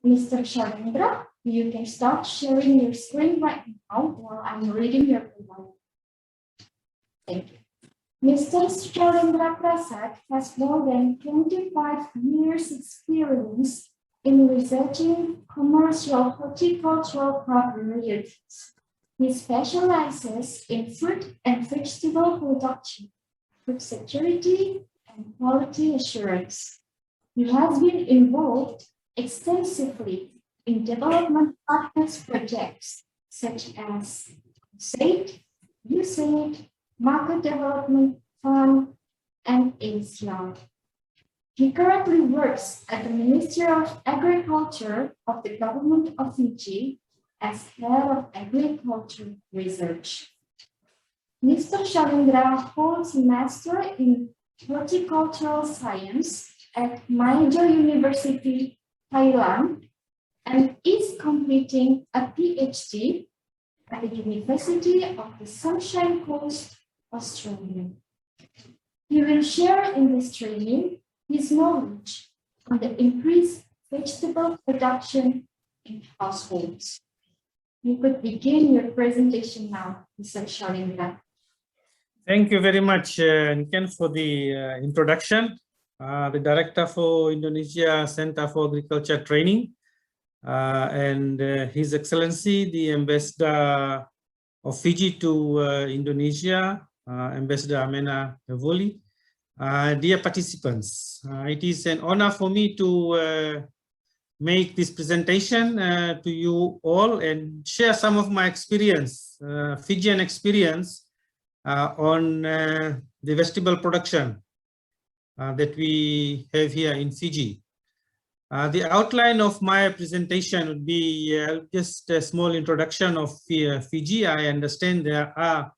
Mr. Shalendra, you can start sharing your screen right now while I'm reading your profile. Thank you. Mr. Shalendra Prasad has more than 25 years experience in researching commercial horticultural crop varieties. He specializes in fruit and vegetable production, food security, and quality assurance. He has been involved extensively in development partners projects such as USAID, Market Development Fund, and Asia. He currently works at the Ministry of Agriculture of the Government of Fiji as Head of Agriculture Research. Mr. Shalendra holds a Master in Horticultural Science at Major University, Thailand, and is completing a PhD at the University of the Sunshine Coast, Australia. He will share in this training his knowledge on the increased vegetable production in households. You could begin your presentation now, Mr. Shalendra. Thank you very much, Niken, for the introduction. The Director for Indonesia Center for Agriculture Training, and His Excellency, the Ambassador of Fiji to Indonesia, Ambassador Amena Evoli. Dear participants, it is an honor for me to make this presentation to you all and share some of my experience, Fijian experience on the vegetable production that we have here in Fiji. The outline of my presentation would be just a small introduction of Fiji. I understand there are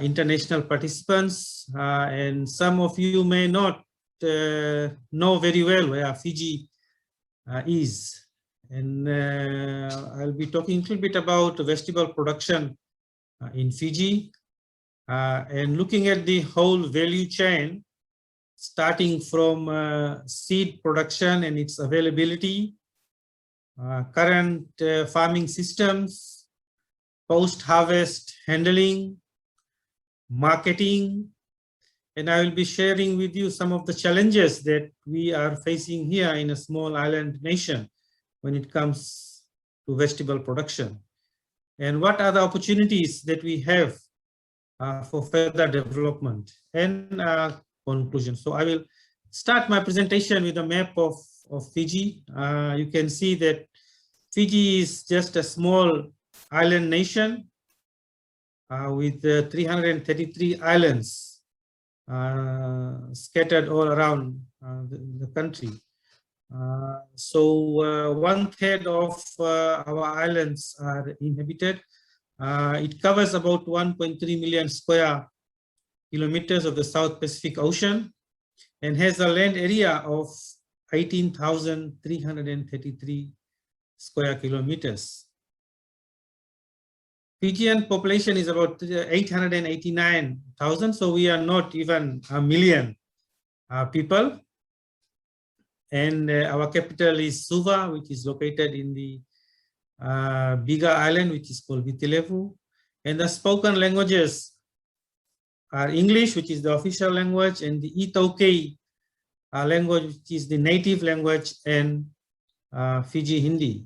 international participants, and some of you may not know very well where Fiji is. And I'll be talking a little bit about vegetable production in Fiji and looking at the whole value chain, starting from seed production and its availability, current farming systems, post-harvest handling, marketing, and I will be sharing with you some of the challenges that we are facing here in a small island nation when it comes to vegetable production, and what are the opportunities that we have for further development and conclusion. So I will start my presentation with a map of Fiji. You can see that Fiji is just a small island nation with 333 islands scattered all around the country. So 1/3 of our islands are inhabited. It covers about 1.3 million square kilometers of the South Pacific Ocean and has a land area of 18,333 square kilometers. Fijian population is about 889,000, so we are not even a million people. And our capital is Suva, which is located in the bigger island, which is called Vitilevu. And the spoken languages are English, which is the official language, and the Itoke language, which is the native language, and Fiji Hindi.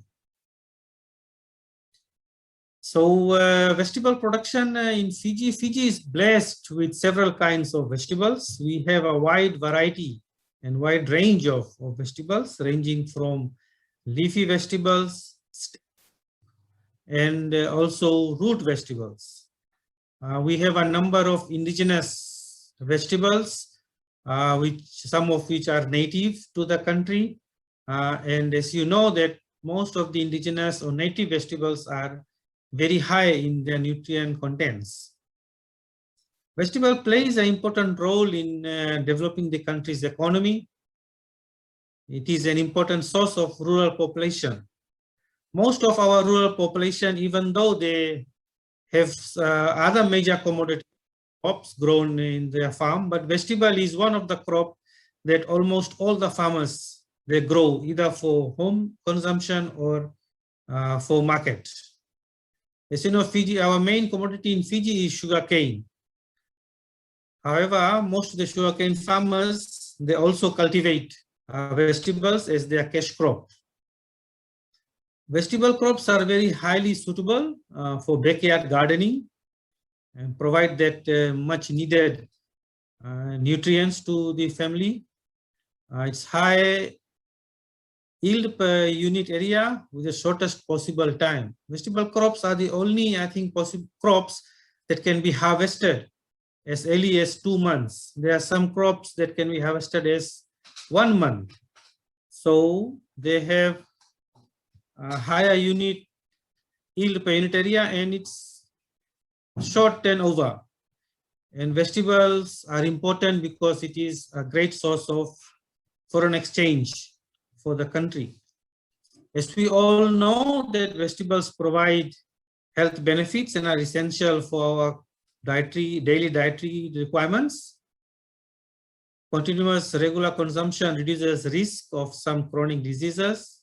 So vegetable production in Fiji. Fiji is blessed with several kinds of vegetables. We have a wide variety and wide range of vegetables, ranging from leafy vegetables and also root vegetables. We have a number of indigenous vegetables, some of which are native to the country. And as you know, that most of the indigenous or native vegetables are very high in their nutrient contents. Vegetable plays an important role in developing the country's economy. It is an important source of rural population. Most of our rural population, even though they have other major commodity crops grown in their farm, but vegetable is one of the crop that almost all the farmers they grow either for home consumption or for market. As you know, Fiji, our main commodity in Fiji is sugarcane. However, most of the sugarcane farmers, they also cultivate vegetables as their cash crop. Vegetable crops are very highly suitable for backyard gardening and provide that much needed nutrients to the family. It's high yield per unit area with the shortest possible time. Vegetable crops are the only, I think, possible crops that can be harvested as early as 2 months. There are some crops that can be harvested as 1 month. So they have a higher yield per unit area, and it's short turnover. And vegetables are important because it is a great source of foreign exchange for the country. As we all know that vegetables provide health benefits and are essential for our daily dietary requirements. Continuous regular consumption reduces risk of some chronic diseases,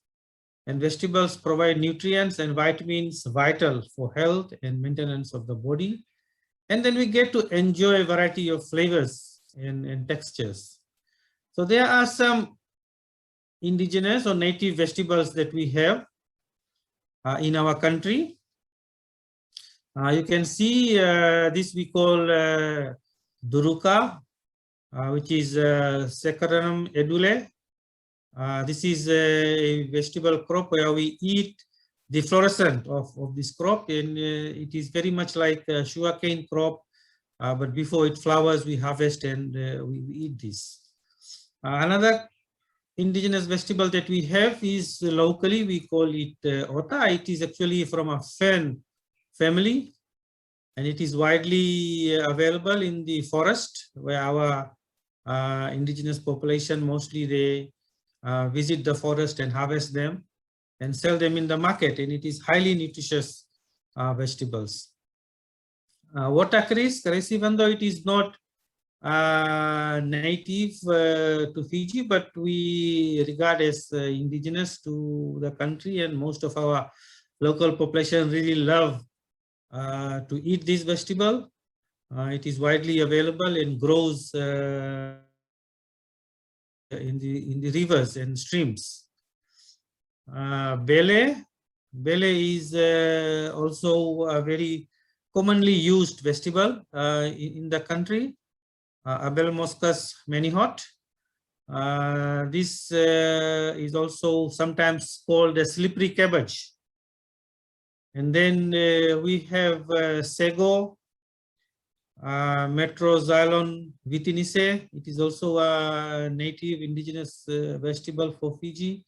and vegetables provide nutrients and vitamins vital for health and maintenance of the body. And then we get to enjoy a variety of flavors and textures. So there are some indigenous or native vegetables that we have in our country. You can see this we call duruka, which is Saccharinum edule. This is a vegetable crop where we eat the fluorescent of this crop, and it is very much like a sugarcane crop, but before it flowers, we harvest and we eat this. Another indigenous vegetable that we have is locally, we call it ota. It is actually from a fern family, and it is widely available in the forest where our indigenous population, mostly they visit the forest and harvest them and sell them in the market, and it is highly nutritious vegetables. Watercress, even though it is not native to Fiji, but we regard as indigenous to the country, and most of our local population really love to eat this vegetable. It is widely available and grows in the rivers and streams. Bele is also a very commonly used vegetable in the country. Abelmoschus manihot. This is also sometimes called a slippery cabbage. And then we have sago, Metroxylon vitinice. It is also a native indigenous vegetable for Fiji,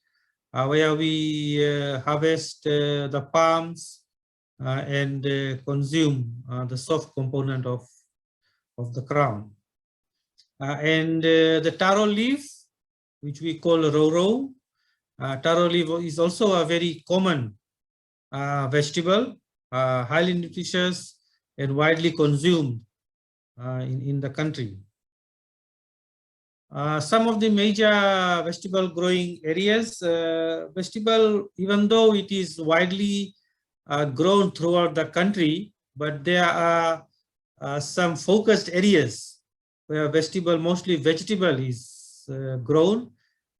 where we harvest the palms and consume the soft component of the crown. And the taro leaf, which we call roro. Taro leaf is also a very common vegetable, highly nutritious and widely consumed in the country. Some of the major vegetable growing areas, vegetable, even though it is widely grown throughout the country, but there are some focused areas where mostly vegetable is grown,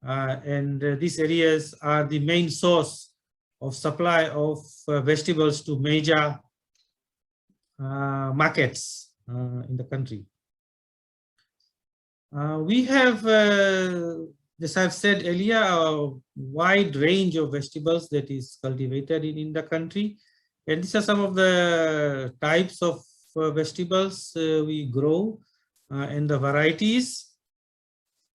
and these areas are the main source of supply of vegetables to major markets in the country. We have, as I've said earlier, a wide range of vegetables that is cultivated in the country, and these are some of the types of vegetables we grow and the varieties.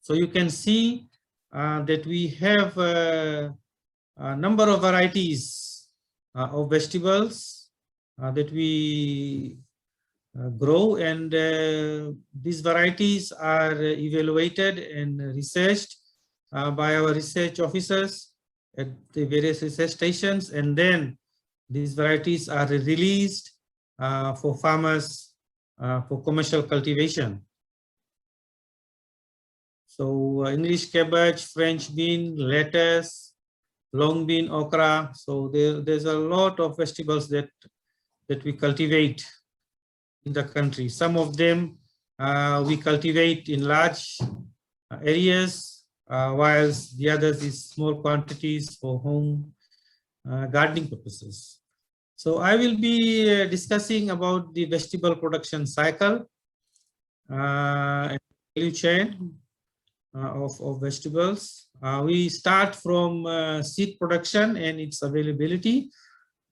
So you can see that we have a number of varieties of vegetables that we grow, and these varieties are evaluated and researched by our research officers at the various research stations, and then these varieties are released for farmers for commercial cultivation. So English cabbage, French bean, lettuce, long bean, okra. So there's a lot of vegetables that we cultivate in the country. Some of them we cultivate in large areas, whilst the others is small quantities for home gardening purposes. So I will be discussing about the vegetable production cycle and value chain of vegetables. We start from seed production and its availability.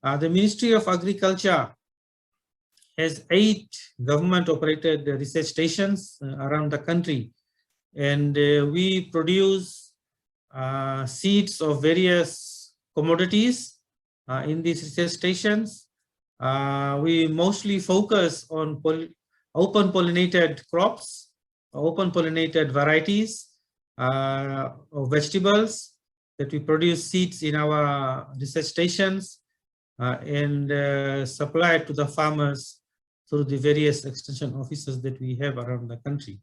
The Ministry of Agriculture has 8 government-operated research stations around the country, and we produce seeds of various commodities in these research stations. We mostly focus on open-pollinated crops, open-pollinated varieties of vegetables that we produce seeds in our research stations and supply to the farmers through the various extension offices that we have around the country.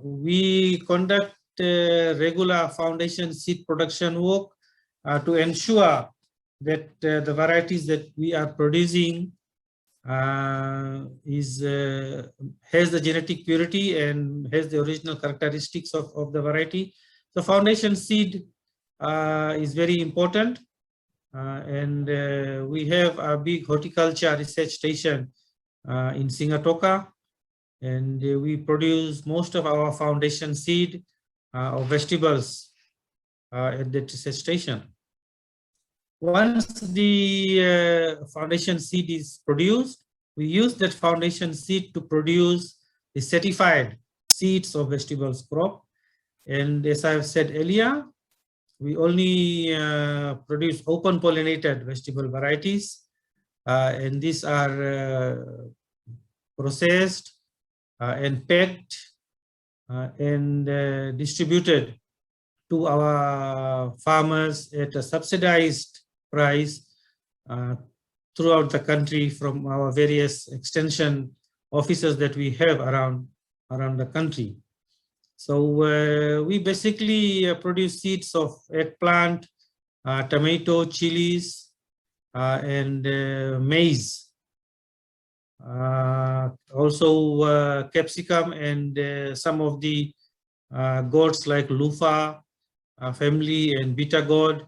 We conduct regular foundation seed production work to ensure that the varieties that we are producing has the genetic purity and has the original characteristics of the variety. The foundation seed is very important, and we have a big horticulture research station in Singatoka, and we produce most of our foundation seed of vegetables at that research station. Once the foundation seed is produced, we use that foundation seed to produce the certified seeds of vegetables crop. And as I've said earlier, we only produce open-pollinated vegetable varieties, and these are processed and packed and distributed to our farmers at a subsidized price throughout the country from our various extension offices that we have around the country. So we basically produce seeds of eggplant, tomato, chilies, and maize. Also capsicum and some of the gourds like loofah family and bitter gourd,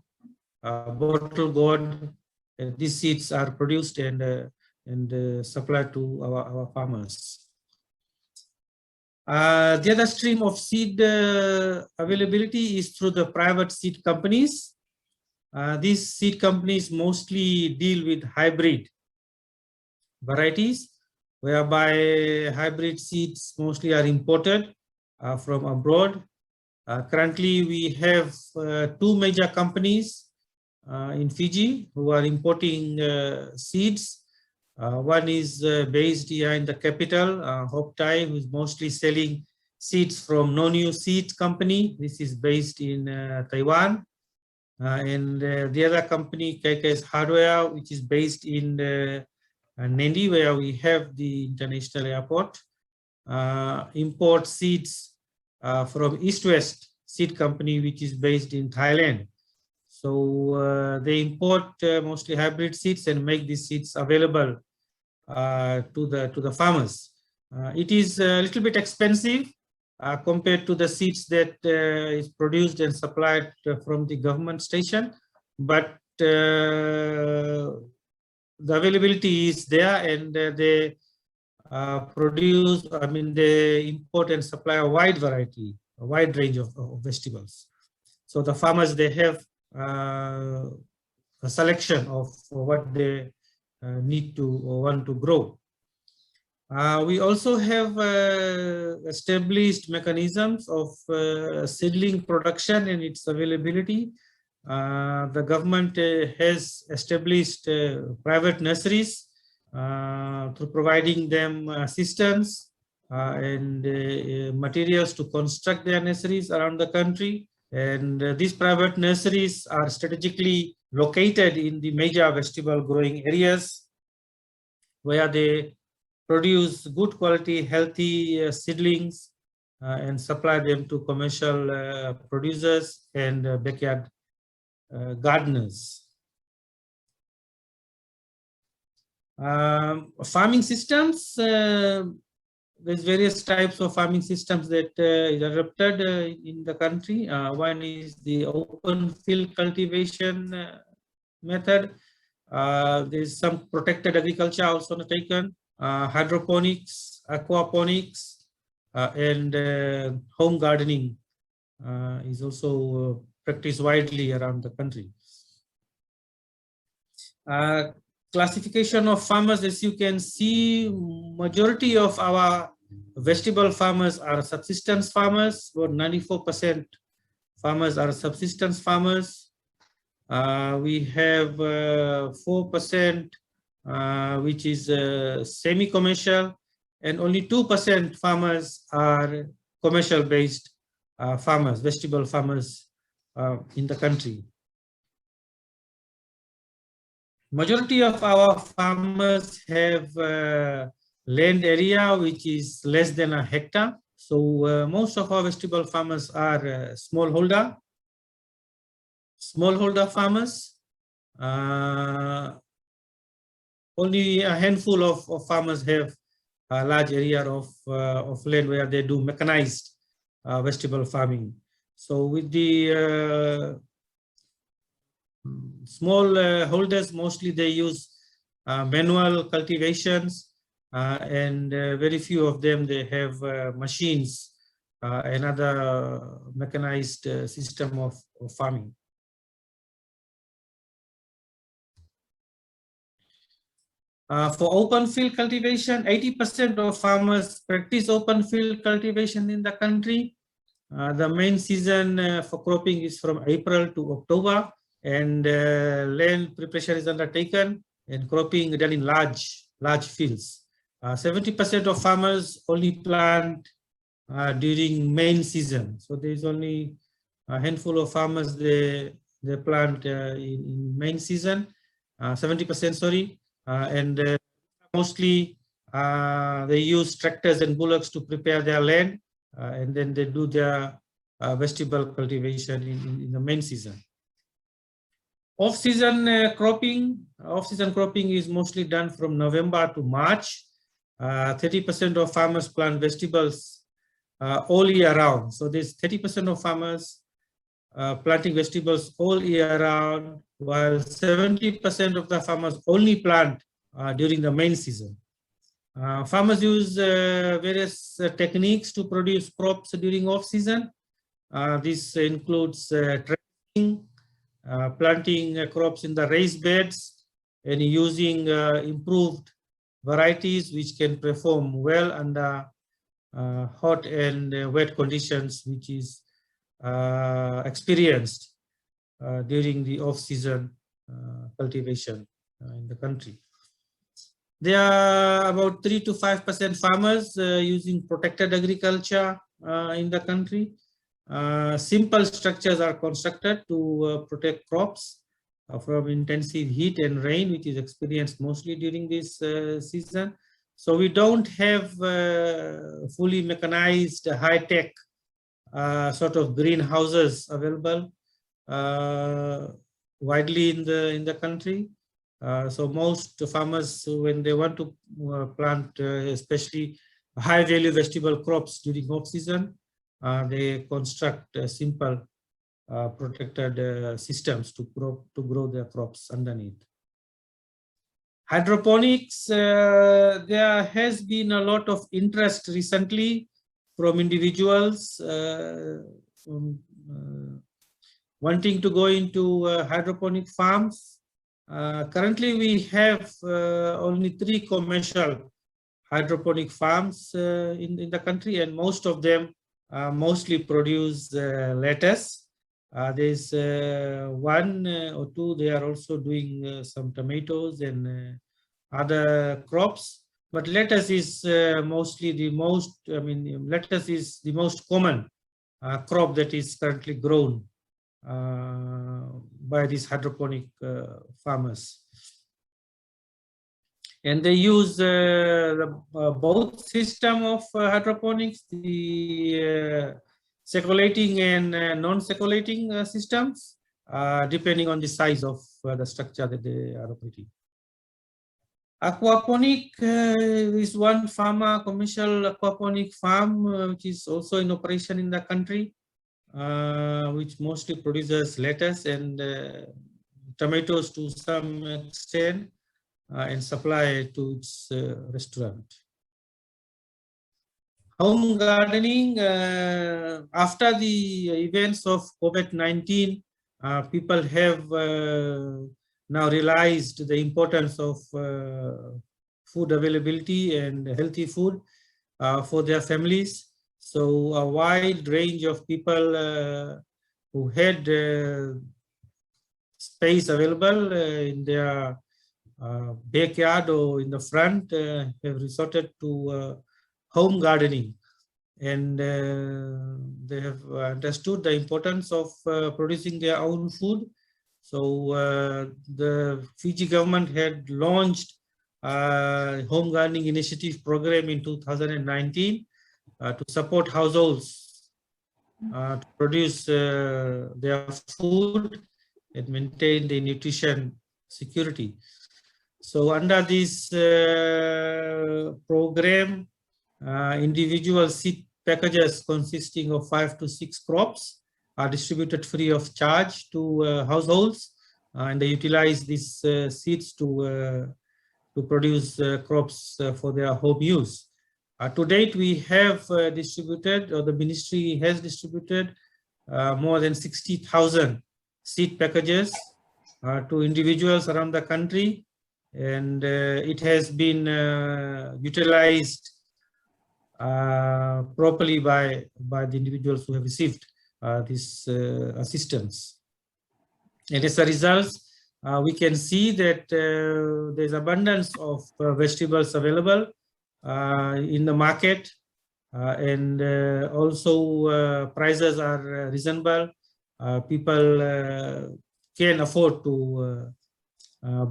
bottle gourd. These seeds are produced and supplied to our farmers. The other stream of seed availability is through the private seed companies. These seed companies mostly deal with hybrid varieties, whereby hybrid seeds mostly are imported from abroad. Currently, we have 2 major companies in Fiji who are importing seeds. One is based here in the capital, Hoptai, who is mostly selling seeds from No New Seed Company. This is based in Taiwan. And the other company, KK's Hardware, which is based in Nadi, where we have the international airport, import seeds from East West Seed Company, which is based in Thailand. So they import mostly hybrid seeds and make these seeds available to the farmers. It is a little bit expensive compared to the seeds that is produced and supplied from the government station, but the availability is there, and they produce, they import and supply a wide variety, a wide range of vegetables. So the farmers, they have a selection of what they need to or want to grow. We also have established mechanisms of seedling production and its availability. The government has established private nurseries through providing them assistance and materials to construct their nurseries around the country. And these private nurseries are strategically located in the major vegetable growing areas where they produce good quality, healthy seedlings and supply them to commercial producers and backyard gardeners. Farming systems, there's various types of farming systems that is adopted in the country. One is the open field cultivation method. There's some protected agriculture also taken, hydroponics, aquaponics, and home gardening is also practiced widely around the country. Classification of farmers, as you can see, majority of our vegetable farmers are subsistence farmers. About 94% farmers are subsistence farmers. We have 4% which is semi-commercial, and only 2% farmers are commercial-based farmers, vegetable farmers in the country. Majority of our farmers have land area which is less than a hectare. So most of our vegetable farmers are smallholder farmers. Only a handful of farmers have a large area of land where they do mechanized vegetable farming. So with the small holders, mostly they use manual cultivations, and very few of them they have machines and other mechanized system of farming. For open field cultivation, 80% of farmers practice open field cultivation in the country. The main season for cropping is from April to October, and land preparation is undertaken and cropping done in large fields. 70% of farmers only plant during main season. So there is only a handful of farmers they plant in main season. 70%, sorry, and mostly they use tractors and bullocks to prepare their land, and then they do their vegetable cultivation in the main season. Off-season cropping. Off-season cropping is mostly done from November to March. 30% of farmers plant vegetables all year round. So there's 30% of farmers planting vegetables all year round, while 70% of the farmers only plant during the main season. Farmers use various techniques to produce crops during off-season. This includes tracking, planting crops in the raised beds, and using improved varieties which can perform well under hot and wet conditions, which is experienced during the off-season cultivation in the country. There are about 3 to 5% farmers using protected agriculture in the country. Simple structures are constructed to protect crops from intensive heat and rain, which is experienced mostly during this season. So we don't have fully mechanized high-tech sort of greenhouses available widely in the country. So most farmers, when they want to plant especially high-value vegetable crops during off-season, they construct simple protected systems to grow their crops underneath. Hydroponics, there has been a lot of interest recently from individuals wanting to go into hydroponic farms. Currently, we have only 3 commercial hydroponic farms in the country, and most of them mostly produce lettuce. There's 1 or 2, they are also doing some tomatoes and other crops. But lettuce is mostly the most, lettuce is the most common crop that is currently grown by these hydroponic farmers. And they use both system of hydroponics, the circulating and non-circulating systems, depending on the size of the structure that they are operating. Aquaponic is one commercial aquaponic farm which is also in operation in the country, which mostly produces lettuce and tomatoes to some extent, and supply to its restaurant. Home gardening, after the events of COVID-19, people have now realized the importance of food availability and healthy food for their families. So a wide range of people who had space available in their backyard or in the front have resorted to home gardening, and they have understood the importance of producing their own food. So the Fiji government had launched a home gardening initiative program in 2019 to support households to produce their food and maintain the nutrition security. So under this program, individual seed packages consisting of 5 to 6 crops are distributed free of charge to households, and they utilize these seeds to produce crops for their home use. To date, we have distributed, or the ministry has distributed, more than 60,000 seed packages to individuals around the country, and it has been utilized properly by the individuals who have received this assistance. And as a result, we can see that there's abundance of vegetables available in the market, and also prices are reasonable. People can afford to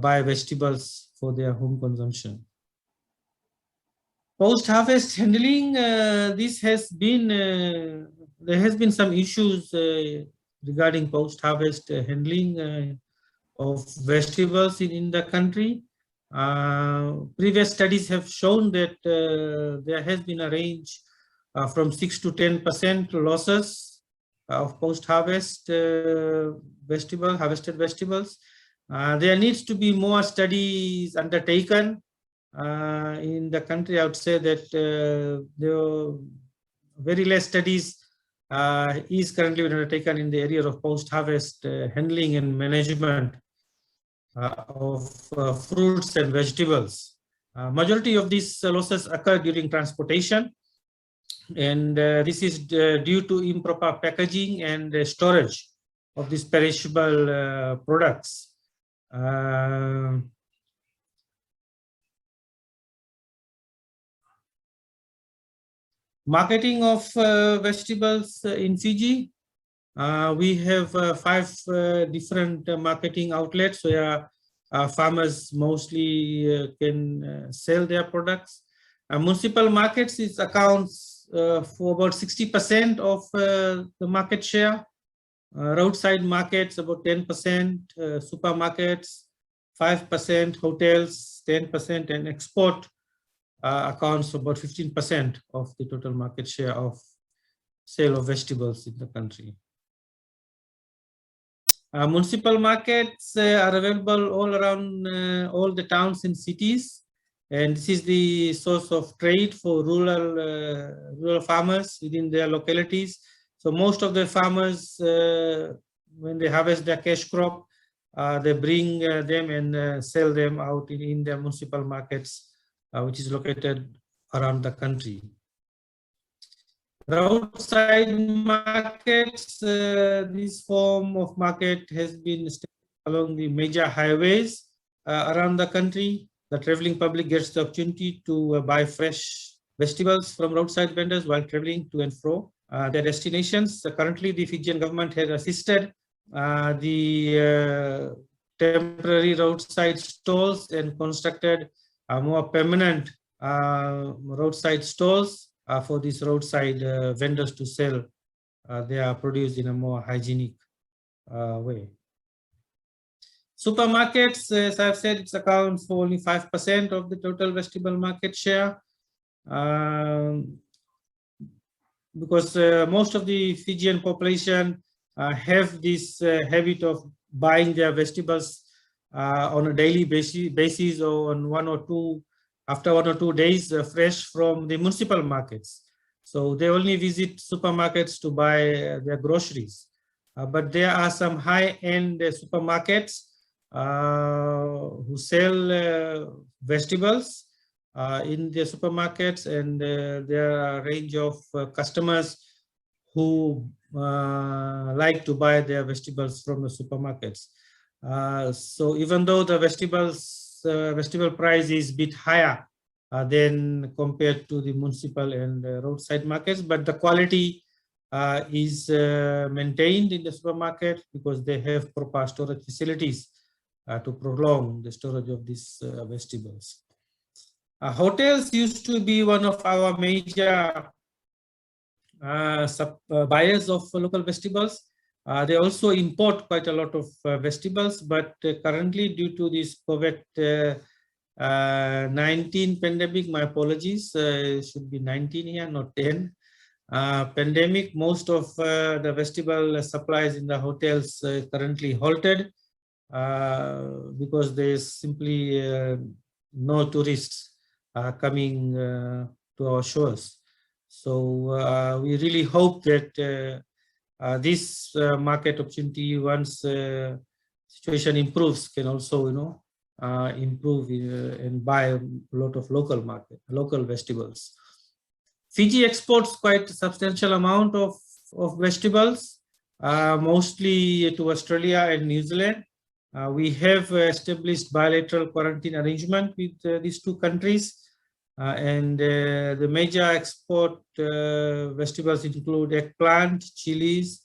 buy vegetables for their home consumption. Post-harvest handling, this has been, there has been some issues regarding post-harvest handling of vegetables in the country. Previous studies have shown that there has been a range from 6 to 10% losses of post-harvest harvested vegetables. There needs to be more studies undertaken in the country. I would say that there are very less studies is currently undertaken in the area of post-harvest handling and management of fruits and vegetables. Majority of these losses occur during transportation, and this is due to improper packaging and storage of these perishable products. Marketing of vegetables in Fiji. We have 5 different marketing outlets where farmers mostly can sell their products. Municipal markets accounts for about 60% of the market share. Roadside markets about 10%, supermarkets 5%, hotels 10%, and export accounts for about 15% of the total market share of sale of vegetables in the country. Municipal markets are available all around all the towns and cities, and this is the source of trade for rural farmers within their localities. So most of the farmers, when they harvest their cash crop, they bring them and sell them out in their municipal markets, which is located around the country. Roadside markets, this form of market has been along the major highways around the country. The traveling public gets the opportunity to buy fresh vegetables from roadside vendors while traveling to and fro their destinations. Currently, the Fijian government has assisted the temporary roadside stalls and constructed more permanent roadside stalls for these roadside vendors to sell their produce in a more hygienic way. Supermarkets, as I've said, it accounts for only 5% of the total vegetable market share. Because most of the Fijian population have this habit of buying their vegetables on a daily basis or on after 1 or 2 days fresh from the municipal markets. So they only visit supermarkets to buy their groceries. But there are some high-end supermarkets who sell vegetables in the supermarkets, and there are a range of customers who like to buy their vegetables from the supermarkets. So even though the vegetable price is a bit higher than compared to the municipal and roadside markets, but the quality is maintained in the supermarket because they have proper storage facilities to prolong the storage of these vegetables. Hotels used to be one of our major buyers of local vegetables. They also import quite a lot of vegetables, but currently due to this COVID-19 pandemic, my apologies, it should be 19 here, not 10. Pandemic, most of the vegetable supplies in the hotels currently halted because there's simply no tourists coming to our shores. So we really hope that this market opportunity, once situation improves, can also improve and buy a lot of local vegetables. Fiji exports quite a substantial amount of vegetables, mostly to Australia and New Zealand. We have established bilateral quarantine arrangement with these two countries. And the major export vegetables include eggplant, chillies,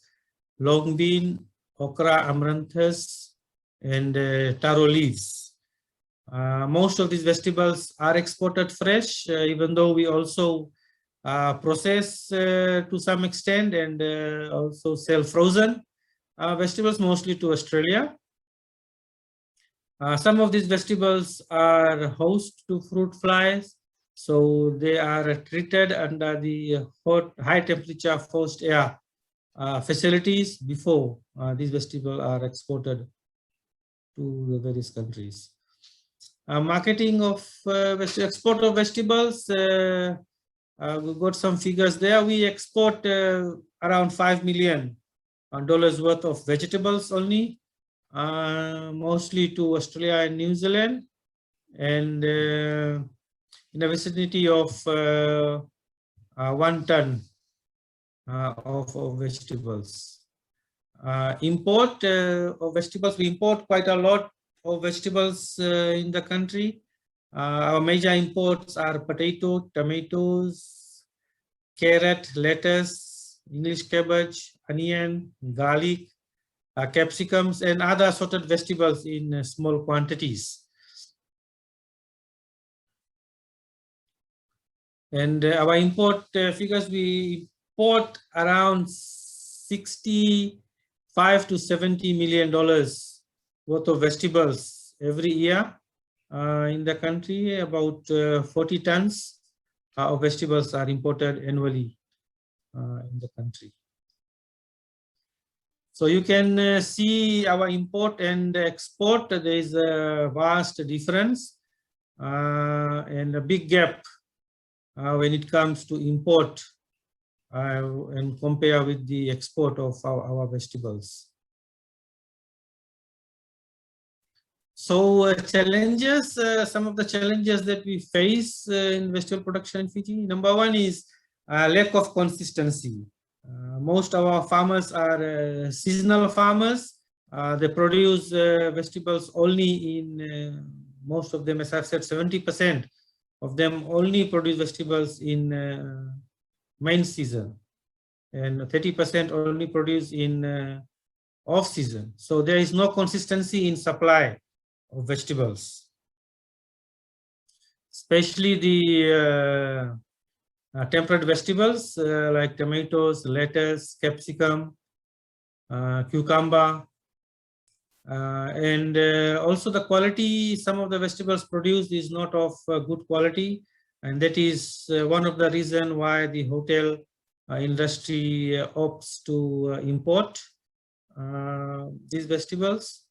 long bean, okra, amaranthus, and taro leaves. Most of these vegetables are exported fresh, even though we also process to some extent and also sell frozen vegetables, mostly to Australia. Some of these vegetables are host to fruit flies, so they are treated under the high temperature forced air facilities before these vegetables are exported to the various countries. Marketing of export of vegetables, we've got some figures there. We export around $5 million worth of vegetables only, mostly to Australia and New Zealand, and in the vicinity of 1 ton of vegetables. Import of vegetables, we import quite a lot of vegetables in the country. Our major imports are potato, tomatoes, carrot, lettuce, English cabbage, onion, garlic, capsicums, and other assorted vegetables in small quantities. And our import figures, we import around $65 to $70 million worth of vegetables every year in the country. About 40 tons of vegetables are imported annually in the country. So you can see our import and export, there is a vast difference and a big gap when it comes to import and compare with the export of our vegetables. So challenges, some of the challenges that we face in vegetable production in Fiji. Number one is lack of consistency. Most of our farmers are seasonal farmers. They produce vegetables only in, most of them, as I've said, 70% of them only produce vegetables in main season, and 30% only produce in off season. So there is no consistency in supply of vegetables. especially the temperate vegetables like tomatoes, lettuce, capsicum, cucumber, and also the quality. Some of the vegetables produced is not of good quality, and that is one of the reason why the hotel industry opts to import these vegetables.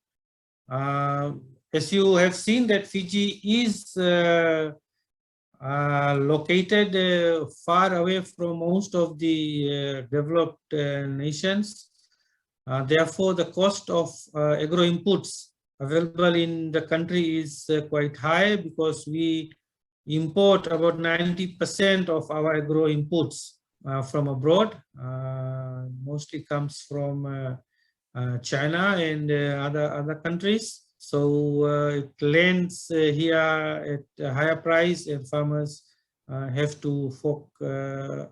As you have seen that Fiji is located far away from most of the developed nations. Therefore, the cost of agro-inputs available in the country is quite high, because we import about 90% of our agro-inputs from abroad. Mostly comes from China and other countries. So it lands here at a higher price, and farmers have to fork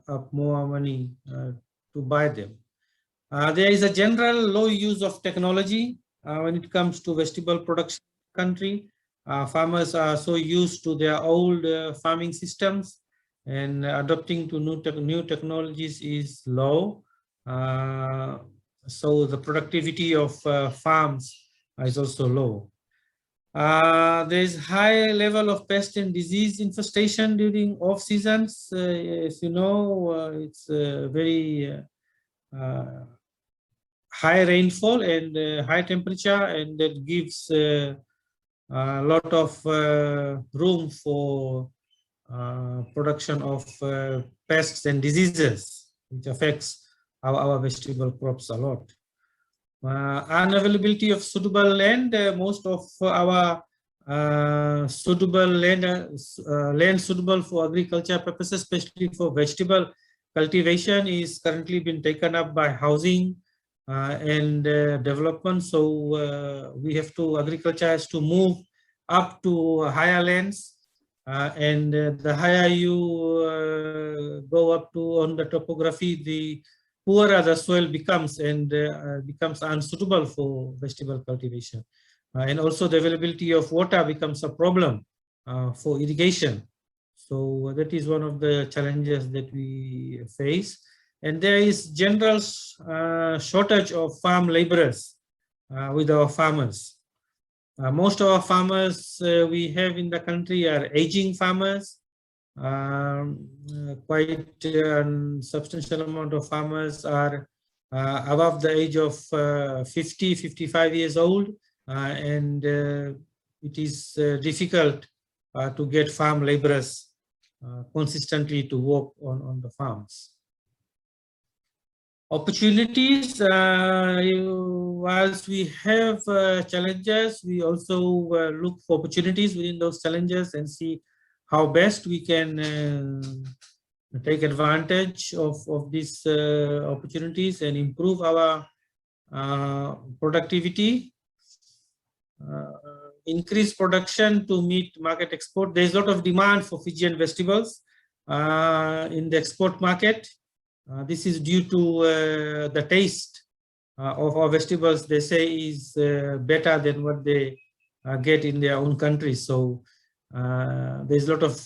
up more money to buy them. There is a general low use of technology when it comes to vegetable production in the country. Farmers are so used to their old farming systems, and adopting to new technologies is low. So the productivity of farms is also low. There is high level of pest and disease infestation during off seasons. As you know, it's very high rainfall and high temperature, and that gives a lot of room for production of pests and diseases, which affects our vegetable crops a lot. Unavailability of suitable land. Most of our suitable land, land suitable for agriculture purposes, especially for vegetable cultivation, is currently been taken up by housing and development. So agriculture has to move up to higher lands, and the higher you go up to on the topography, the poorer the soil becomes, and becomes unsuitable for vegetable cultivation. And also the availability of water becomes a problem for irrigation. So that is one of the challenges that we face. And there is general shortage of farm laborers with our farmers. Most of our farmers we have in the country are aging farmers. Quite substantial amount of farmers are above the age of 50, 55 years old, and it is difficult to get farm laborers consistently to work on the farms. Opportunities, whilst we have challenges, we also look for opportunities within those challenges and see how best we can take advantage of these opportunities and improve our productivity, increase production to meet market export. There's a lot of demand for Fijian vegetables in the export market. This is due to the taste of our vegetables. They say is better than what they get in their own country. So there's a lot of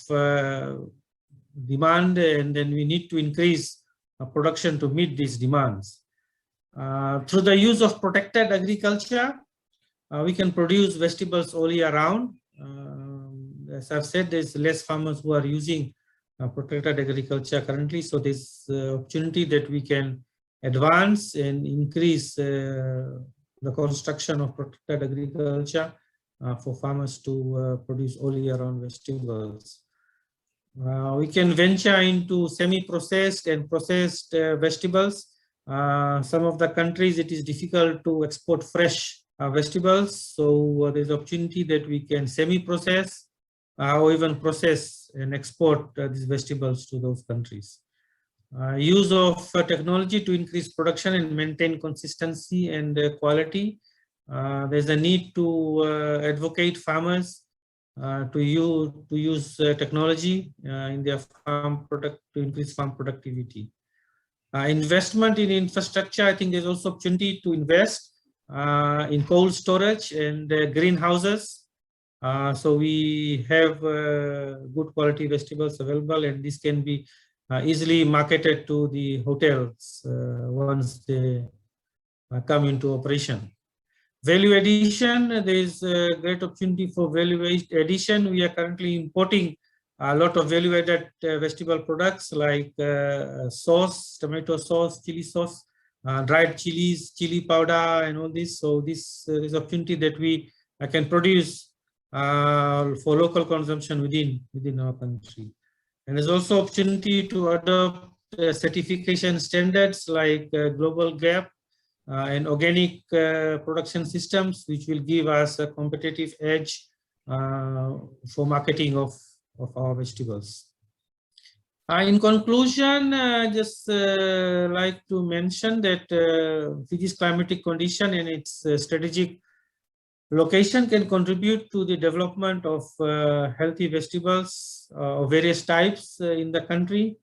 demand, and then we need to increase production to meet these demands. Through the use of protected agriculture, we can produce vegetables all year round. As I've said, there's less farmers who are using protected agriculture currently, so there's opportunity that we can advance and increase the construction of protected agriculture for farmers to produce all year round vegetables. We can venture into semi-processed and processed vegetables. Some of the countries it is difficult to export fresh vegetables, so there's opportunity that we can semi-process or even process and export these vegetables to those countries. Use of technology to increase production and maintain consistency and quality. There's a need to advocate farmers to use technology in their farm product to increase farm productivity. Investment in infrastructure, I think there's also opportunity to invest in cold storage and greenhouses So we have good quality vegetables available, and this can be easily marketed to the hotels once they come into operation. Value addition, there is a great opportunity for value addition. We are currently importing a lot of value-added vegetable products like sauce, tomato sauce, chili sauce, dried chilies, chili powder, and all this. So this is opportunity that we can produce for local consumption within our country. And there's also opportunity to adopt certification standards like Global Gap and organic production systems, which will give us a competitive edge for marketing of our vegetables. In conclusion, just like to mention that Fiji's climatic condition and its strategic location can contribute to the development of healthy vegetables of various types in the country.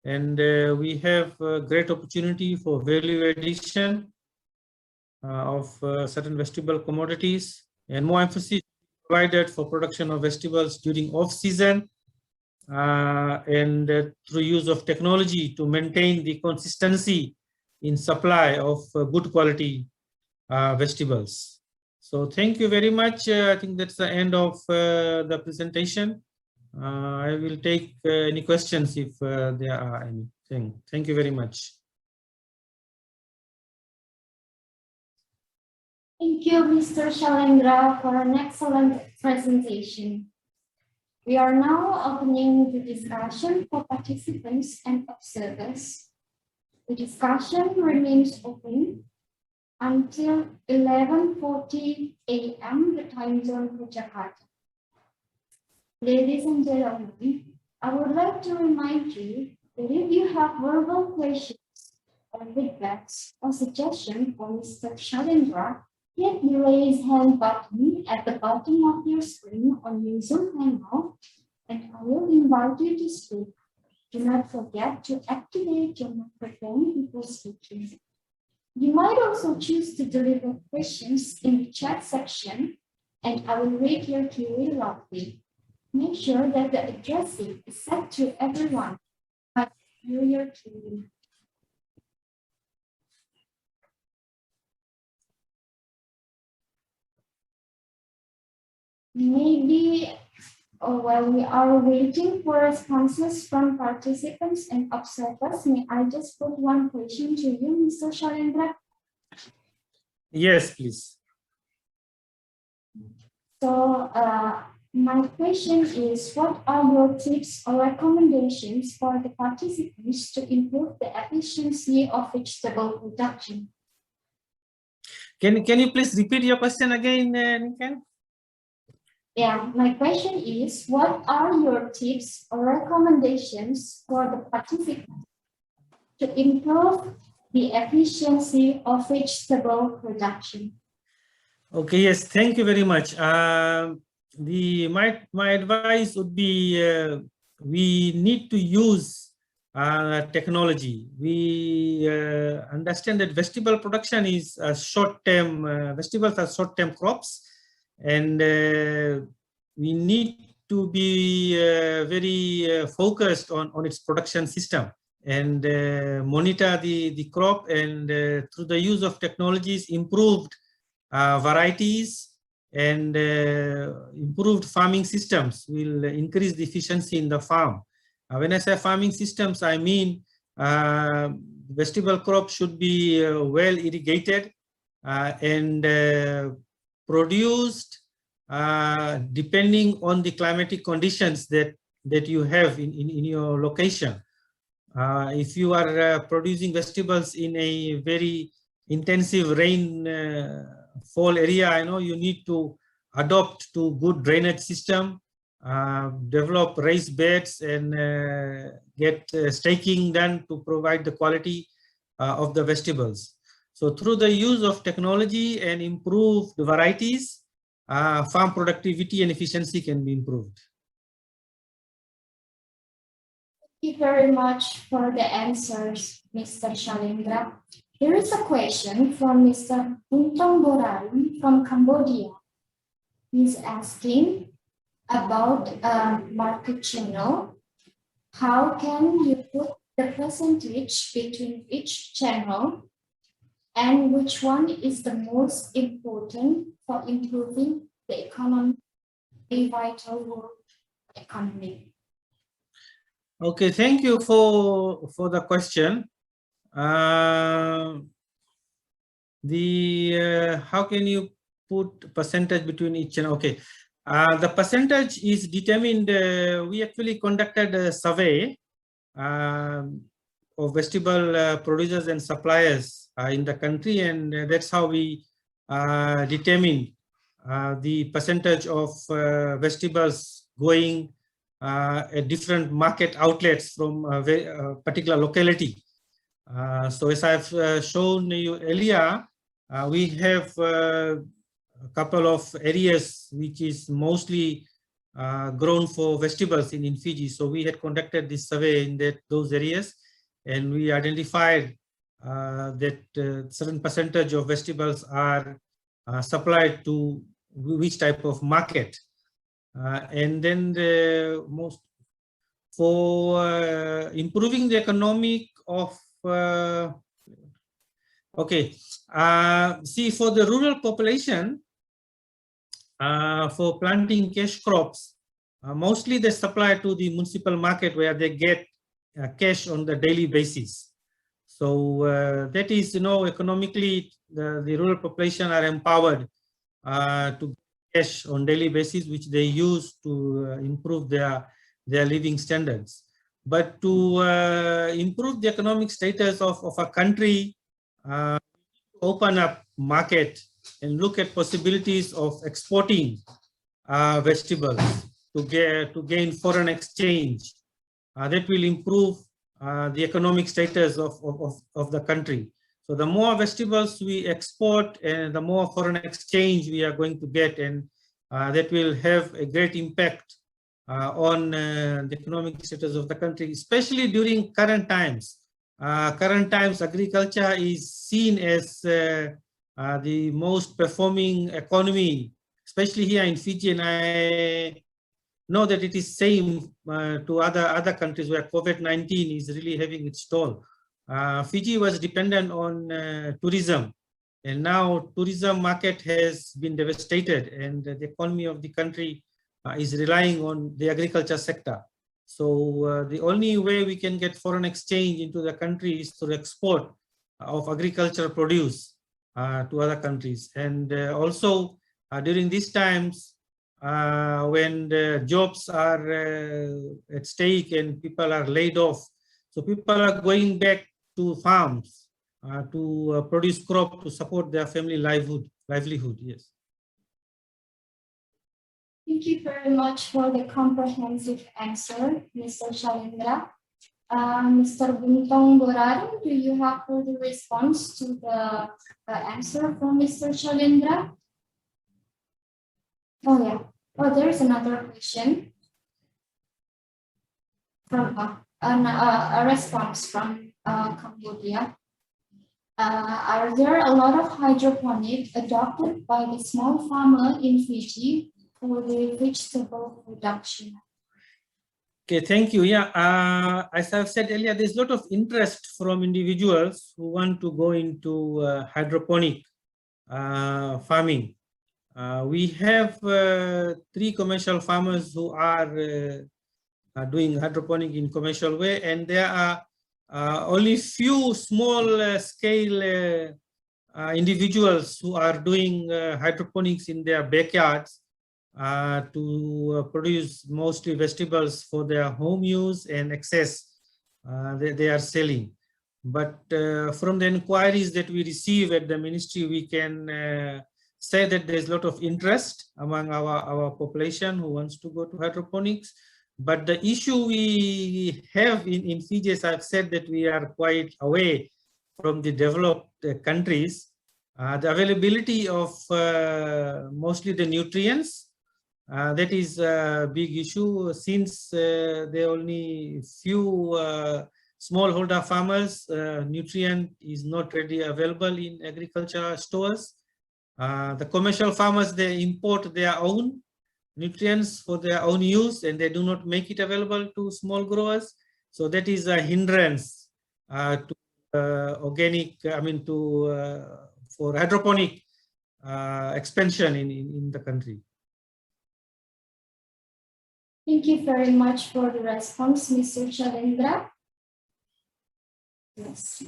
And we have a great opportunity for value addition of certain vegetable commodities, and more emphasis provided for production of vegetables during off-season and through use of technology to maintain the consistency in supply of good quality vegetables. So thank you very much. I think that's the end of the presentation. I will take any questions if there are anything. Thank you very much. Thank you, Mr. Shalendra, for an excellent presentation. We are now opening the discussion for participants and observers. The discussion remains open until 11:40 a.m., the time zone for Jakarta. Ladies and gentlemen, I would like to remind you that if you have verbal questions or feedbacks or suggestions for Mr. Shalendra, hit the raise hand button at the bottom of your screen on your Zoom panel, and I will invite you to speak. Do not forget to activate your microphone before speaking. You might also choose to deliver questions in the chat section, and I will read your query loudly. Make sure that the addressing is set to everyone through your query. Maybe while we are waiting for responses from participants and observers, may I just put one question to you, Mr. Shalendra? Yes, please. So my question is, what are your tips or recommendations for the participants to improve the efficiency of vegetable production? Can you please repeat your question again, Nikan? Yeah, my question is, what are your tips or recommendations for the participants to improve the efficiency of vegetable production? Okay, yes, thank you very much. My advice would be we need to use technology. We understand that vegetable production is a short-term, vegetables are short-term crops, and we need to be very focused on its production system and monitor the crop, and through the use of technologies, improved varieties and improved farming systems will increase the efficiency in the farm. When I say farming systems, I mean vegetable crops should be well irrigated and produced depending on the climatic conditions that you have in your location. If you are producing vegetables in a very intensive rain fall area, I know you need to adopt to good drainage system, develop raised beds, and get staking done to provide the quality of the vegetables. So through the use of technology and improved varieties, farm productivity and efficiency can be improved. Thank you very much for the answers, Mr. Shalendra. Here is a question from Mr. Untong Boran from Cambodia. He's asking about a market channel. How can you put the percentage between each channel, and which one is the most important for improving the economy, a vital world economy? Okay, thank you for the question. How can you put percentage between each channel? Okay, the percentage is determined. We actually conducted a survey of vegetable producers and suppliers in the country, and that's how we determine the percentage of vegetables going at different market outlets from a particular locality. So as I've shown you earlier, we have a couple of areas which is mostly grown for vegetables in Fiji. So we had conducted this survey in those areas, and we identified that certain percentage of vegetables are supplied to which type of market. And then for improving the economic of see, for the rural population, for planting cash crops, mostly they supply to the municipal market where they get cash on the daily basis. So that is, economically, the rural population are empowered to cash on daily basis, which they use to improve their living standards. But to improve the economic status of a country, open up market and look at possibilities of exporting vegetables to gain foreign exchange. That will improve the economic status of the country. So the more vegetables we export, and the more foreign exchange we are going to get, and that will have a great impact on the economic status of the country, especially during current times. Current times, agriculture is seen as the most performing economy, especially here in Fiji, and I know that it is same to other countries where COVID-19 is really having its toll. Fiji was dependent on tourism, and now tourism market has been devastated, and the economy of the country is relying on the agriculture sector. So the only way we can get foreign exchange into the country is through export of agricultural produce to other countries. And also during these times when the jobs are at stake and people are laid off, so people are going back to farms to produce crop to support their family livelihood. Yes. Thank you very much for the comprehensive answer, Mr. Shalendra. Mr. Buntong Boraro, do you have further response to the answer from Mr. Shalendra? Oh yeah. Oh, there's another question from a response from Cambodia. Are there a lot of hydroponic adopted by the small farmer in Fiji for the vegetable production? Okay, thank you. Yeah, as I've said earlier, there's a lot of interest from individuals who want to go into hydroponic farming. We have 3 commercial farmers who are doing hydroponic in commercial way, and there are only few small scale individuals who are doing hydroponics in their backyards to produce mostly vegetables for their home use and excess they are selling. But from the inquiries that we receive at the ministry, we can say that there's a lot of interest among our population who wants to go to hydroponics. But the issue we have in Fiji, as I've said, that we are quite away from the developed countries. The availability of mostly the nutrients, that is a big issue, since there are only few smallholder farmers. Nutrient is not readily available in agriculture stores. The commercial farmers, they import their own nutrients for their own use, and they do not make it available to small growers. So that is a hindrance to organic, for hydroponic expansion in the country. Thank you very much for the response, Mr. Shalendra. Yes.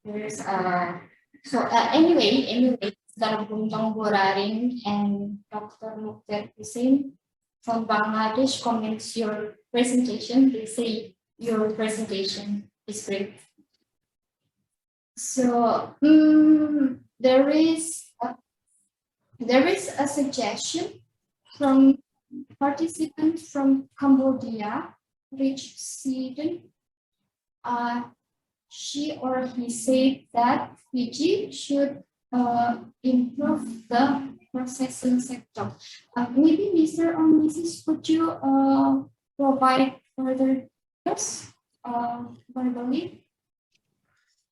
There's anyway, Dr. Buntong Boraring and Dr. Mukhtar Hussain from Bangladesh comments your presentation. They say your presentation is great. So there is a suggestion from participant from Cambodia, Rich Seedling. She or he said that Fiji should improve the processing sector. Maybe Mr. or Mrs. could you provide further details verbally?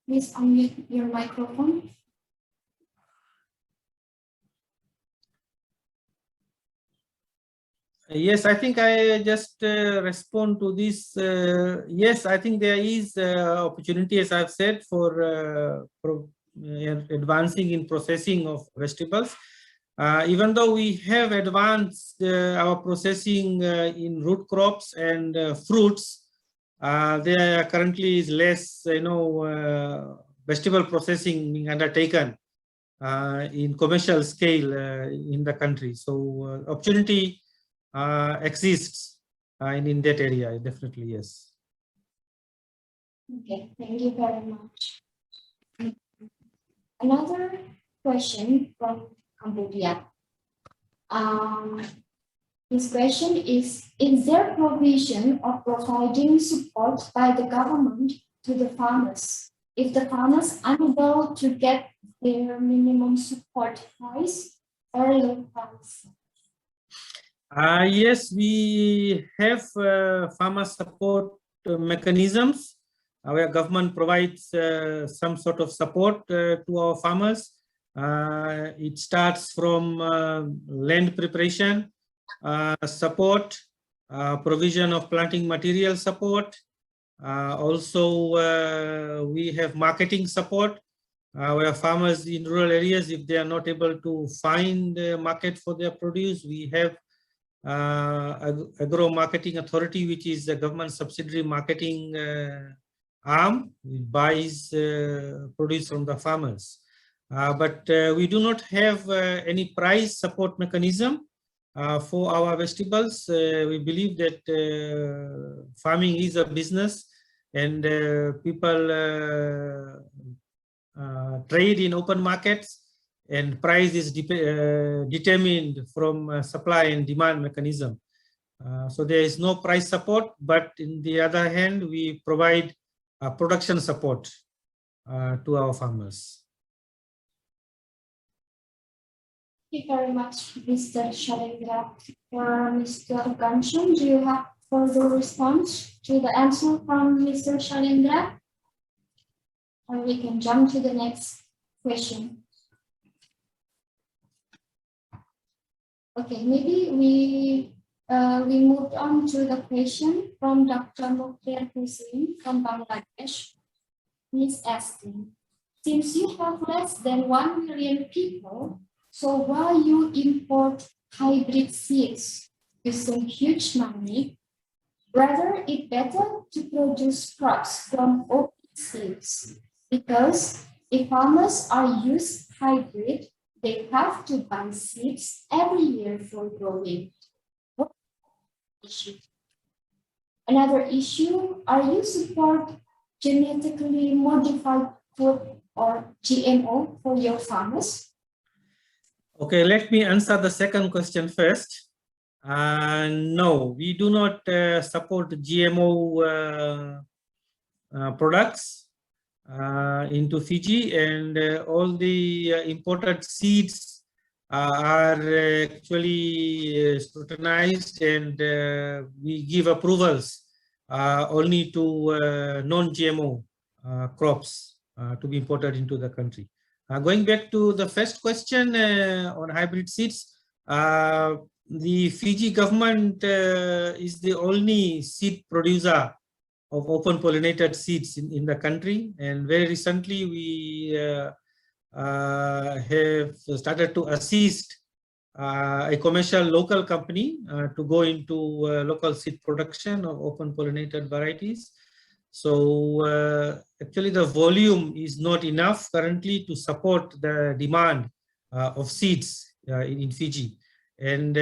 Please unmute your microphone. Yes, I think I just respond to this. Yes, I think there is opportunity, as I've said, for advancing in processing of vegetables. Even though we have advanced our processing in root crops and fruits, there currently is less, vegetable processing being undertaken in commercial scale in the country. So opportunity exists in that area, definitely, yes. Okay, thank you very much. Another question from Cambodia. This question is there provision of providing support by the government to the farmers if the farmers are unable to get their minimum support price or low price? Yes, we have farmer support mechanisms where government provides some sort of support to our farmers. It starts from land preparation support, provision of planting material support. Also, we have marketing support where farmers in rural areas, if they are not able to find a market for their produce, we have agro-marketing authority, which is the government subsidiary marketing arm. It buys produce from the farmers. But we do not have any price support mechanism for our vegetables. We believe that farming is a business, and people trade in open markets, and price is determined from supply and demand mechanism. So there is no price support, but in the other hand, we provide production support to our farmers. Thank you very much, Mr. Shalendra. Mr. Gansham, do you have further response to the answer from Mr. Shalendra? Or we can jump to the next question. Okay, maybe we moved on to the question from Dr. Mukhtar Hussain from Bangladesh. He's asking, since you have less than 1 million people, so why you import hybrid seeds using huge money? Rather, it's better to produce crops from open seeds, because if farmers are used hybrid, they have to buy seeds every year for growing. Another issue, are you support genetically modified food or GMO for your farmers? Okay, let me answer the second question first. No, we do not support GMO products into Fiji, and all the imported seeds are actually scrutinized, and we give approvals only to non-GMO crops to be imported into the country. Going back to the first question on hybrid seeds, the Fiji government is the only seed producer of open pollinated seeds in the country. And very recently, we have started to assist a commercial local company to go into local seed production of open pollinated varieties. So actually the volume is not enough currently to support the demand of seeds in Fiji. And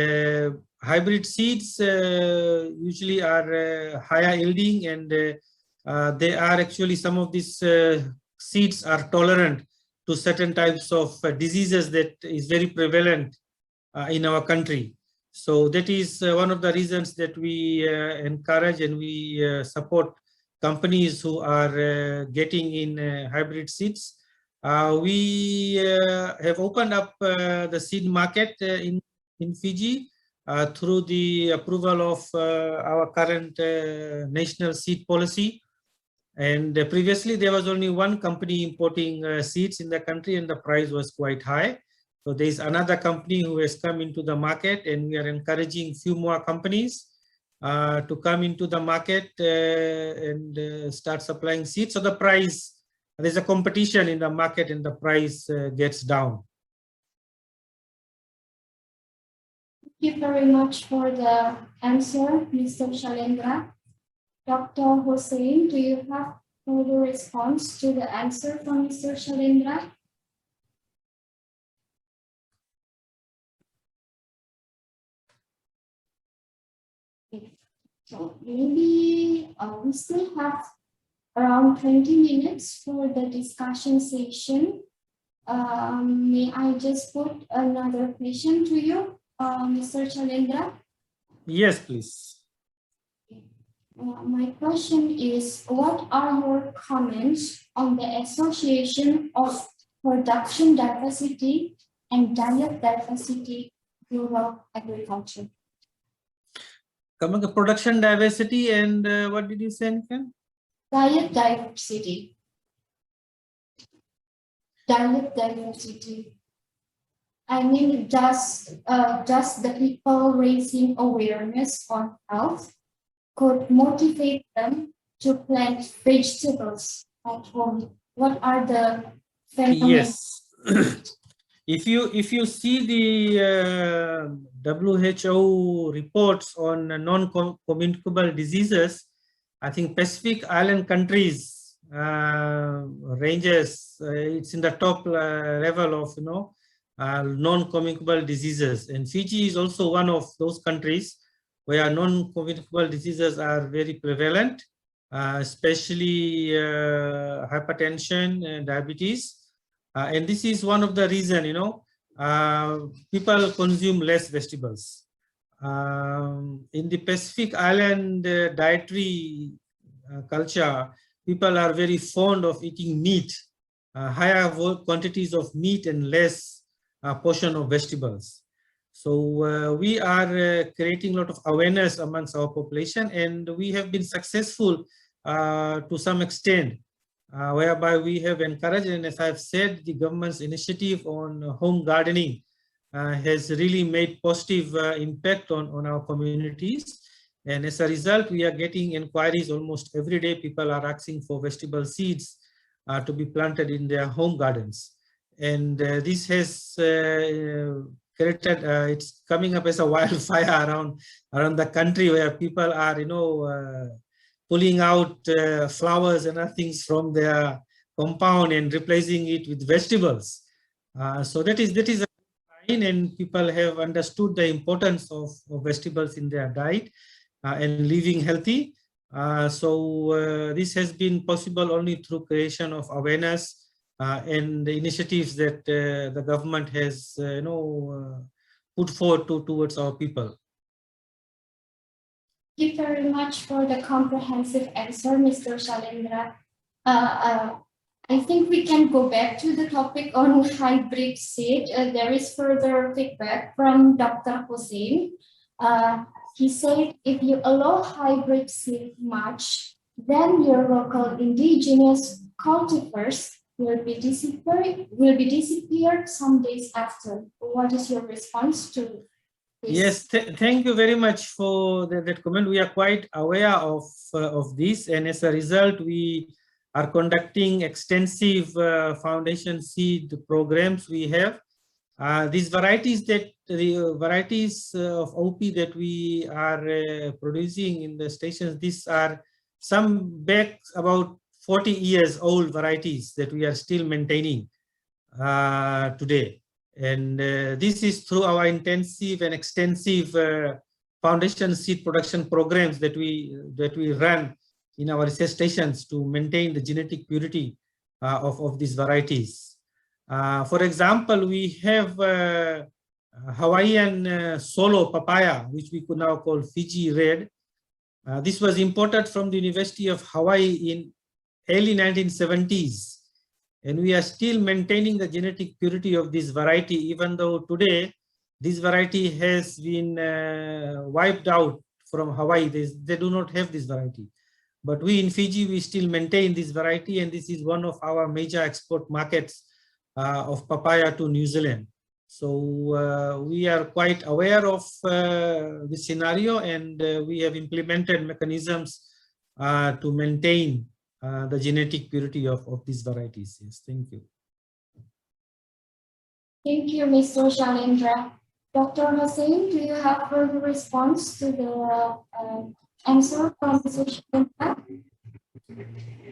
hybrid seeds usually are higher yielding, and they are actually, some of these seeds are tolerant to certain types of diseases that is very prevalent in our country. So that is one of the reasons that we encourage and we support companies who are getting in hybrid seeds. We have opened up the seed market in Fiji through the approval of our current national seed policy. And previously there was only one company importing seeds in the country, and the price was quite high. So there is another company who has come into the market, and we are encouraging few more companies to come into the market and start supplying seeds. So the price, there's a competition in the market, and the price gets down. Thank you very much for the answer, Mr. Shalendra. Dr. Hossein, do you have further response to the answer from Mr. Shalendra? So maybe we still have around 20 minutes for the discussion session. May I just put another question to you, Mr. Shalendra? Yes, please. My question is, what are your comments on the association of production diversity and diet diversity in rural agriculture? Coming to production diversity and what did you say, Nikan? Diet diversity. Diet diversity. I mean, just the people raising awareness on health could motivate them to plant vegetables at home. What are the phenomena? Yes. If you see the WHO reports on non-communicable diseases, I think Pacific Island countries ranges, it's in the top level of non-communicable diseases, and Fiji is also one of those countries where non-communicable diseases are very prevalent, especially hypertension and diabetes. And this is one of the reason, people consume less vegetables. In the Pacific Island dietary culture, people are very fond of eating meat, higher quantities of meat and less portion of vegetables. So we are creating a lot of awareness amongst our population, and we have been successful to some extent, whereby we have encouraged, and as I've said, the government's initiative on home gardening has really made positive impact on our communities. And as a result, we are getting inquiries almost every day. People are asking for vegetable seeds to be planted in their home gardens. And this has created, it's coming up as a wildfire around the country, where people are, pulling out flowers and other things from their compound and replacing it with vegetables. So that is a sign, and people have understood the importance of vegetables in their diet and living healthy. So this has been possible only through creation of awareness and the initiatives that the government has put forward towards our people. Thank you very much for the comprehensive answer, Mr. Shalendra. I think we can go back to the topic on hybrid seed. There is further feedback from Dr. Hossein. He said, if you allow hybrid seed much, then your local indigenous cultivars will be disappeared some days after. What is your response to this? Yes, thank you very much for that comment. We are quite aware of this, and as a result, we are conducting extensive foundation seed programs. We have these varieties of OP that we are producing in the stations. These are some back about 40 years old varieties that we are still maintaining today. And this is through our intensive and extensive foundation seed production programs that we run in our research stations to maintain the genetic purity of these varieties. For example, we have Hawaiian solo papaya, which we could now call Fiji Red. This was imported from the University of Hawaii in early 1970s. And we are still maintaining the genetic purity of this variety, even though today this variety has been wiped out from Hawaii. They do not have this variety. But we in Fiji, we still maintain this variety, and this is one of our major export markets of papaya to New Zealand. So we are quite aware of this scenario, and we have implemented mechanisms to maintain the genetic purity of these varieties. Yes, thank you. Thank you, Mr. Shalendra. Dr. Hossain, do you have further response to the answer from Mr. Shalendra?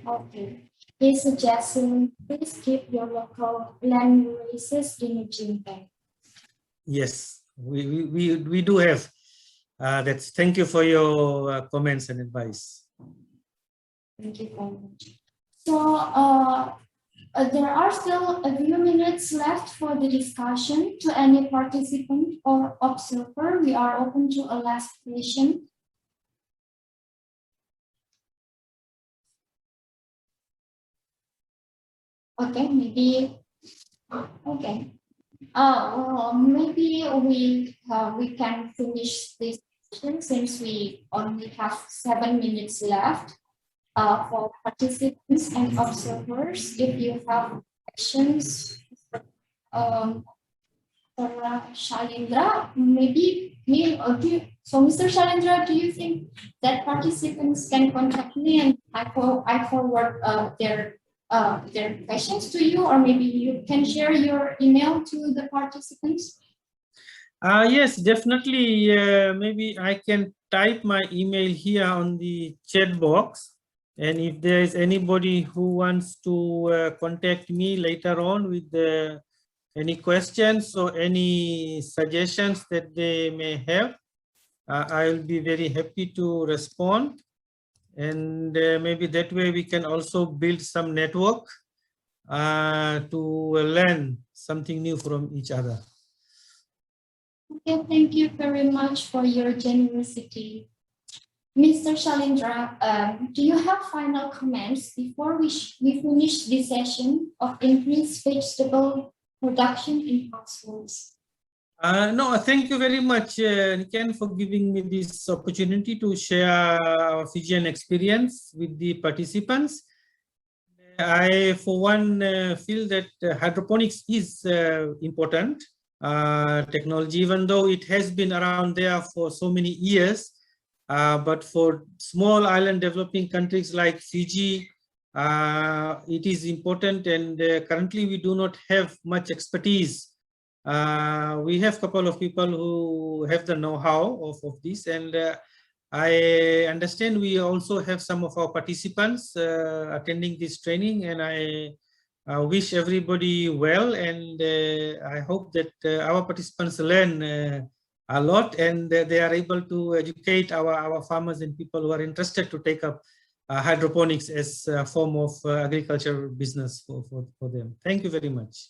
Okay. He's suggesting, please keep your local land races in a gene bank. Yes, we do have. That's. Thank you for your comments and advice. Thank you very much. So there are still a few minutes left for the discussion. To any participant or observer, we are open to a last question. Okay, maybe. Okay. Well, maybe we can finish this session since we only have 7 minutes left. For participants and observers, if you have questions, Shalendra, maybe me or do you, so Mr. Shalendra, do you think that participants can contact me and I forward their questions to you, or maybe you can share your email to the participants? Yes, definitely. Maybe I can type my email here on the chat box. And if there is anybody who wants to contact me later on with any questions or any suggestions that they may have, I'll be very happy to respond. And maybe that way we can also build some network to learn something new from each other. Okay, thank you very much for your generosity. Mr. Shalendra, do you have final comments before we finish this session of increased vegetable production in households? No, thank you very much, Ken, for giving me this opportunity to share our Fijian experience with the participants. I, for one, feel that hydroponics is important technology, even though it has been around there for so many years. But for small island developing countries like Fiji, it is important, and currently we do not have much expertise. We have a couple of people who have the know-how of this, and I understand we also have some of our participants attending this training, and I wish everybody well, and I hope that our participants learn a lot, and they are able to educate our farmers and people who are interested to take up hydroponics as a form of agricultural business for them. Thank you very much.